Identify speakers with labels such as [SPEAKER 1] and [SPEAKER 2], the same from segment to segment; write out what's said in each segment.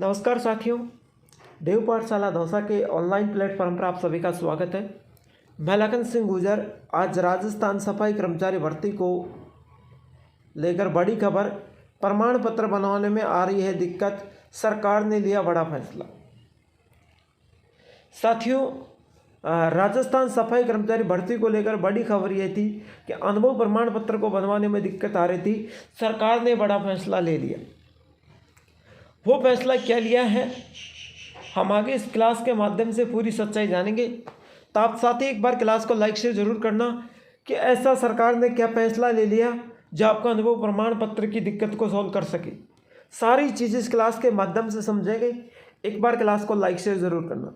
[SPEAKER 1] नमस्कार साथियों, देव पाठशाला दौसा के ऑनलाइन प्लेटफॉर्म पर आप सभी का स्वागत है। मैं लखन सिंह गुर्जर आज राजस्थान सफाई कर्मचारी भर्ती को लेकर बड़ी खबर। प्रमाण पत्र बनवाने में आ रही है दिक्कत, सरकार ने लिया बड़ा फैसला। साथियों, राजस्थान सफाई कर्मचारी भर्ती को लेकर बड़ी खबर यह थी कि अनुभव प्रमाण पत्र को बनवाने में दिक्कत आ रही थी। सरकार ने बड़ा फैसला ले लिया। वो फैसला क्या लिया है, हम आगे इस क्लास के माध्यम से पूरी सच्चाई जानेंगे। तो आप साथ ही एक बार क्लास को लाइक शेयर जरूर करना कि ऐसा सरकार ने क्या फैसला ले लिया जो आपका अनुभव प्रमाण पत्र की दिक्कत को सॉल्व कर सके। सारी चीज़ें इस क्लास के माध्यम से समझेंगे। एक बार क्लास को लाइक शेयर जरूर करना।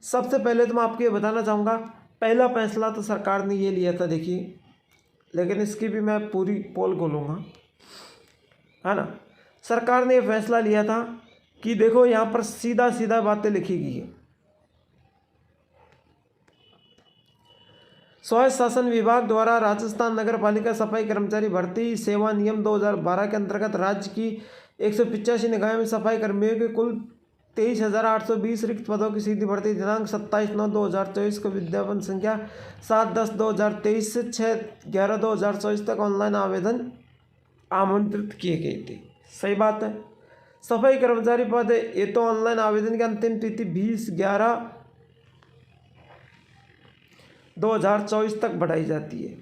[SPEAKER 1] सबसे पहले तो मैं आपको ये बताना चाहूँगा, पहला फैसला तो सरकार ने ये लिया था, देखिए, लेकिन इसकी भी मैं पूरी पोल खोलूँगा, है ना। सरकार ने यह फैसला लिया था कि देखो यहाँ पर सीधा सीधा बातें लिखी गई है। स्वायत्त शासन विभाग द्वारा राजस्थान नगर पालिका सफाई कर्मचारी भर्ती सेवा नियम 2012 के अंतर्गत राज्य की 185 निकायों में सफाई कर्मियों के कुल 23,820 रिक्त पदों की सीधी भर्ती दिनांक 27/9/2024 को विज्ञापन संख्या 7/10/2023 से 6/11/2024 तक ऑनलाइन आवेदन आमंत्रित किए गए थे। सही बात है, सफाई कर्मचारी पद है, ये तो ऑनलाइन आवेदन की अंतिम तिथि 20/11/2024 तक बढ़ाई जाती है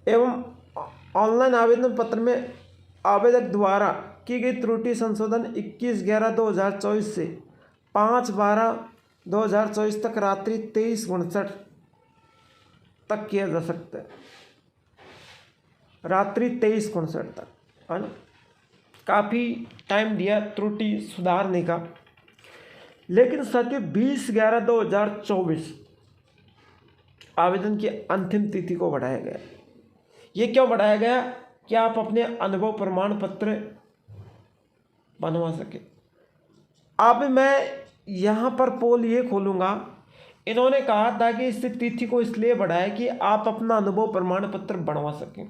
[SPEAKER 1] एवं ऑनलाइन आवेदन पत्र में आवेदक द्वारा की गई त्रुटि संशोधन 21/11/2024 से 5/12/2024 तक रात्रि 23:59 तक किया जा सकता है। रात्रि 23:59 तक, है ना। काफ़ी टाइम दिया त्रुटि सुधारने का। लेकिन साथियों 20/11/2024 आवेदन की अंतिम तिथि को बढ़ाया गया। ये क्यों बढ़ाया गया? कि आप अपने अनुभव प्रमाण पत्र बनवा सके। अब मैं यहाँ पर पोल ये खोलूँगा, इन्होंने कहा था कि इस तिथि को इसलिए बढ़ाया कि आप अपना अनुभव प्रमाण पत्र बनवा सकें।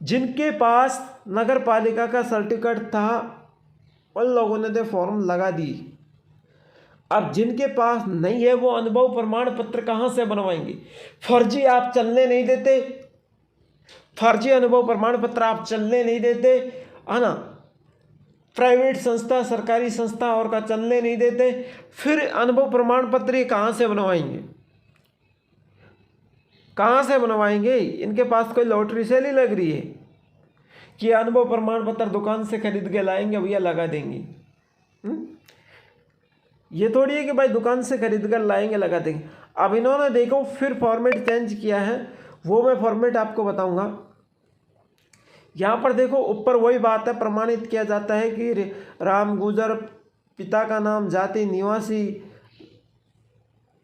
[SPEAKER 1] जिनके पास नगर पालिका का सर्टिफिकेट था उन लोगों ने तो फॉर्म लगा दी। अब जिनके पास नहीं है वो अनुभव प्रमाण पत्र कहाँ से बनवाएंगे? फर्जी आप चलने नहीं देते, फर्जी अनुभव प्रमाण पत्र आप चलने नहीं देते, है ना। प्राइवेट संस्था, सरकारी संस्था और का चलने नहीं देते, फिर अनुभव प्रमाण पत्र ये कहाँ से बनवाएंगे? कहाँ से बनवाएंगे? इनके पास कोई लॉटरी सेल ही लग रही है कि अनुभव प्रमाण पत्र दुकान से खरीद के लाएंगे, भैया लगा देंगे। ये थोड़ी है कि भाई दुकान से खरीद कर लाएंगे लगा देंगे। अब इन्होंने देखो फिर फॉर्मेट चेंज किया है, वो मैं फॉर्मेट आपको बताऊंगा। यहाँ पर देखो ऊपर वही बात है, प्रमाणित किया जाता है कि राम गुजर, पिता का नाम, जाति, निवासी,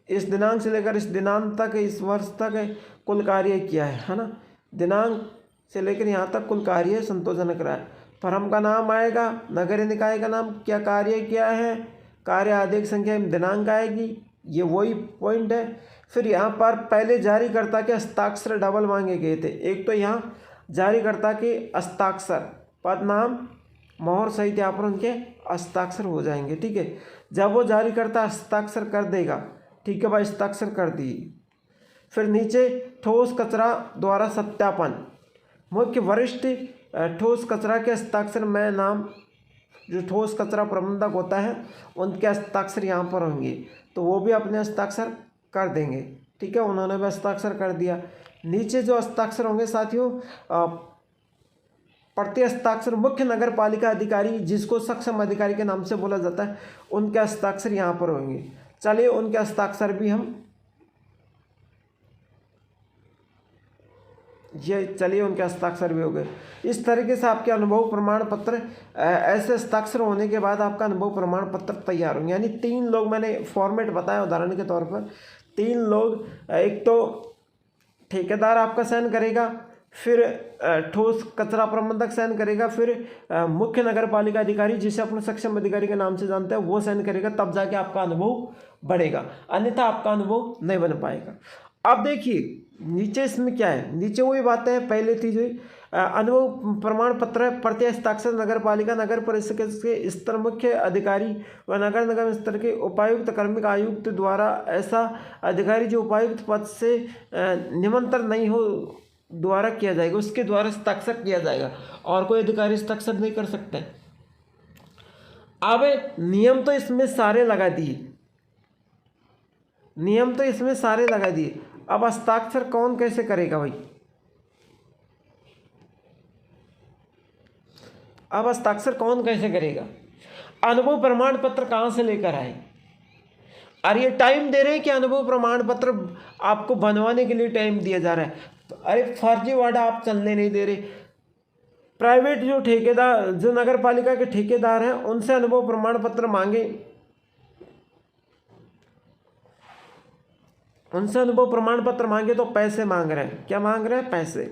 [SPEAKER 1] इस दिनांक से लेकर इस दिनांक तक, इस वर्ष तक कुल कार्य किया है ना। दिनांक से लेकर यहाँ तक कुल कार्य संतोषजनक रहा है। फर्म का नाम आएगा, नगर निकाय का नाम, क्या कार्य किया है, कार्य आदेश संख्या में दिनांक आएगी, ये वही पॉइंट है। फिर यहाँ पर पहले जारीकर्ता के हस्ताक्षर डबल मांगे गए थे। एक तो यहाँ जारीकर्ता के हस्ताक्षर, पद नाम, मोहर सहित यहाँ पर उनके हस्ताक्षर हो जाएंगे। ठीक है, जब वो जारीकर्ता हस्ताक्षर कर देगा, ठीक है भाई, हस्ताक्षर कर दिए। फिर नीचे ठोस कचरा द्वारा सत्यापन, मुख्य वरिष्ठ ठोस कचरा के हस्ताक्षर में नाम, जो ठोस कचरा प्रबंधक होता है उनके हस्ताक्षर यहाँ पर होंगे, तो वो भी अपने हस्ताक्षर कर देंगे। ठीक है, उन्होंने भी हस्ताक्षर कर दिया। नीचे जो हस्ताक्षर होंगे साथियों, प्रति हस्ताक्षर मुख्य नगर पालिका अधिकारी, जिसको सक्षम अधिकारी के नाम से बोला जाता है, उनके हस्ताक्षर यहाँ पर होंगे। चलिए उनके हस्ताक्षर भी हम चलिए उनके हस्ताक्षर भी हो गए। इस तरीके से आपके अनुभव प्रमाण पत्र, ऐसे हस्ताक्षर होने के बाद आपका अनुभव प्रमाण पत्र तैयार होंगे। यानी 3 लोग, मैंने फॉर्मेट बताया उदाहरण के तौर पर, 3 लोग, एक तो ठेकेदार आपका साइन करेगा, फिर ठोस कचरा प्रबंधक साइन करेगा, फिर मुख्य नगर पालिका अधिकारी, जिसे अपने सक्षम अधिकारी के नाम से जानते हैं, वो साइन करेगा, तब जाके आपका अनुभव बढ़ेगा, अन्यथा आपका अनुभव नहीं बन पाएगा। अब देखिए नीचे इसमें क्या है, नीचे वही बातें हैं पहले थी जो। अनुभव प्रमाण पत्र प्रति हस्ताक्षर नगर पालिका नगर परिषद के स्तर मुख्य अधिकारी व नगर निगम स्तर के उपायुक्त कार्मिक आयुक्त द्वारा ऐसा अधिकारी जो उपायुक्त पद से निमंत्रण नहीं हो द्वारा किया जाएगा, उसके द्वारा हस्ताक्षर किया जाएगा और कोई अधिकारी हस्ताक्षर नहीं कर सकता है। अब नियम तो इसमें सारे लगा दिए, नियम तो इसमें सारे लगा दिए। अब हस्ताक्षर कौन कैसे करेगा भाई? अब हस्ताक्षर कौन कैसे करेगा? अनुभव प्रमाण पत्र कहाँ से लेकर आए? अरे ये टाइम दे रहे हैं कि अनुभव प्रमाण पत्र आपको बनवाने के लिए टाइम दिया जा रहा है, तो अरे फर्जीवाड़ा आप चलने नहीं दे रहे। प्राइवेट जो ठेकेदार, जो नगर पालिका के ठेकेदार हैं, उनसे अनुभव प्रमाण पत्र मांगे, उनसे अनुभव प्रमाण पत्र मांगे तो पैसे मांग रहे हैं। क्या मांग रहे हैं? पैसे।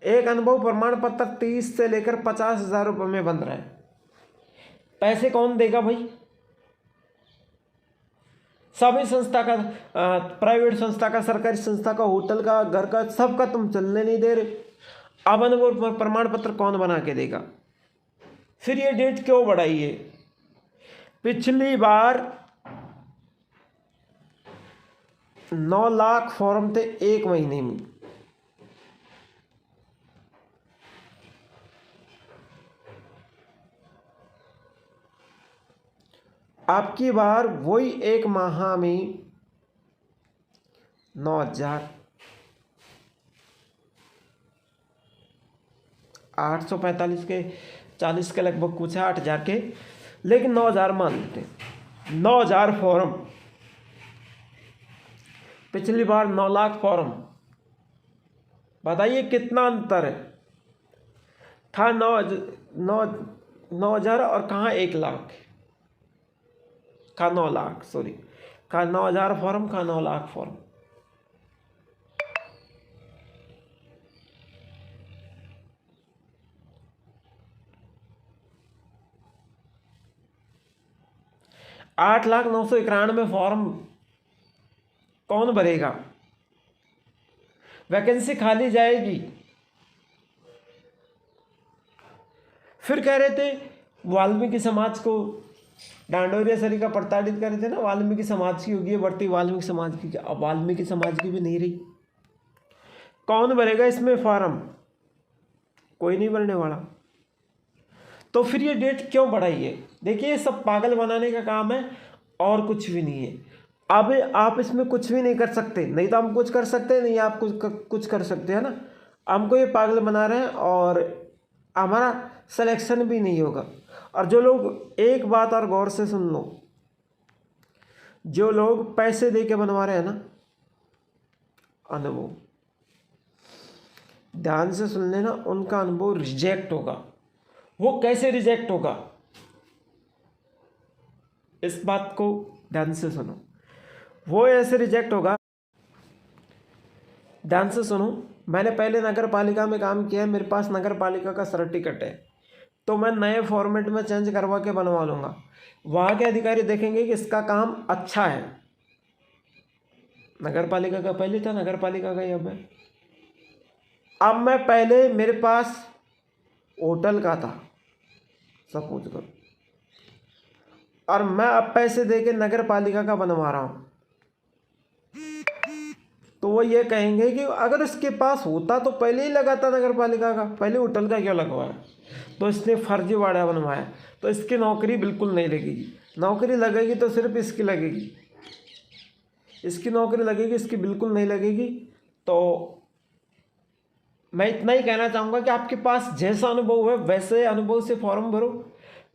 [SPEAKER 1] एक अनुभव प्रमाण पत्र 30 से लेकर 50,000 रुपये में बन रहा है। पैसे कौन देगा भाई? सभी संस्था का, प्राइवेट संस्था का, सरकारी संस्था का, होटल का, घर का, सबका तुम चलने नहीं दे रहे। अब अनुभव प्रमाण पत्र कौन बना के देगा? फिर ये डेट क्यों बढ़ाई है? पिछली बार 9 लाख फॉर्म थे 1 महीने में, आपकी बार वही 1 माह में 9,845 के 40 के लगभग कुछ है, 8,000 के, लेकिन 9,000 मान लेते हैं। 9,000 फॉर्म, पिछली बार 9 लाख फॉर्म। बताइए कितना अंतर है? था 9,000 और कहाँ 1 लाख, कहाँ 9 लाख, सॉरी, कहाँ 9,000 फॉर्म, कहाँ 9 लाख फॉर्म। आठ लाख 991 फॉर्म कौन भरेगा? वैकेंसी खाली जाएगी। फिर कह रहे थे वाल्मीकि समाज को, डांडोरिया सरी का प्रताड़ित कर रहे थे ना, वाल्मीकि समाज की होगी बढ़ती, वाल्मीकि समाज की। अब वाल्मीकि समाज की भी नहीं रही। कौन भरेगा इसमें फॉर्म? कोई नहीं भरने वाला। तो फिर ये डेट क्यों बढ़ाई है? देखिए, सब पागल बनाने का काम है और कुछ भी नहीं है। अब आप इसमें कुछ भी नहीं कर सकते, नहीं तो हम कुछ कर सकते हैं, नहीं आप कुछ कर सकते हैं ना। हमको ये पागल बना रहे हैं और हमारा सिलेक्शन भी नहीं होगा। और जो लोग, एक बात और गौर से सुन लो, जो लोग पैसे दे के बनवा रहे हैं ना अनुभव, ध्यान से सुन लेना, उनका अनुभव रिजेक्ट होगा। वो कैसे रिजेक्ट होगा? इस बात को ध्यान से सुनो। वो ऐसे रिजेक्ट होगा, ध्यान से सुनो। मैंने पहले नगर पालिका में काम किया है, मेरे पास नगर पालिका का सर्टिफिकेट है, तो मैं नए फॉर्मेट में चेंज करवा के बनवा लूँगा। वहाँ के अधिकारी देखेंगे कि इसका काम अच्छा है। नगर पालिका का पहले था, नगर पालिका का ही अब है। अब मैं पहले मेरे पास होटल का था, सपोज करो, और मैं अब पैसे दे के नगर पालिका का बनवा रहा हूँ, तो वो ये कहेंगे कि अगर इसके पास होता तो पहले ही लगाता नगर पालिका का, पहले होटल का क्यों लगवाया? तो इसने फर्जीवाड़ा बनवाया, तो इसकी नौकरी बिल्कुल नहीं लगेगी। नौकरी लगेगी तो सिर्फ इसकी लगेगी, इसकी नौकरी लगेगी, इसकी बिल्कुल नहीं लगेगी। तो मैं इतना ही कहना चाहूँगा कि आपके पास जैसा अनुभव है वैसे अनुभव से फॉर्म भरो।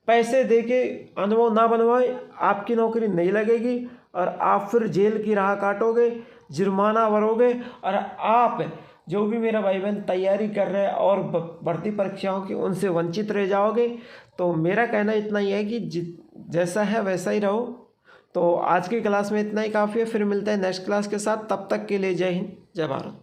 [SPEAKER 1] पैसे दे के अनुभव ना बनवाए, आपकी नौकरी नहीं लगेगी और आप फिर जेल की राह काटोगे, जुर्माना भरोगे, और आप जो भी मेरा भाई बहन तैयारी कर रहे हैं और भर्ती परीक्षाओं की, उनसे वंचित रह जाओगे। तो मेरा कहना इतना ही है कि जैसा है वैसा ही रहो। तो आज की क्लास में इतना ही काफ़ी है, फिर मिलते हैं नेक्स्ट क्लास के साथ। तब तक के लिए जय हिंद, जय भारत।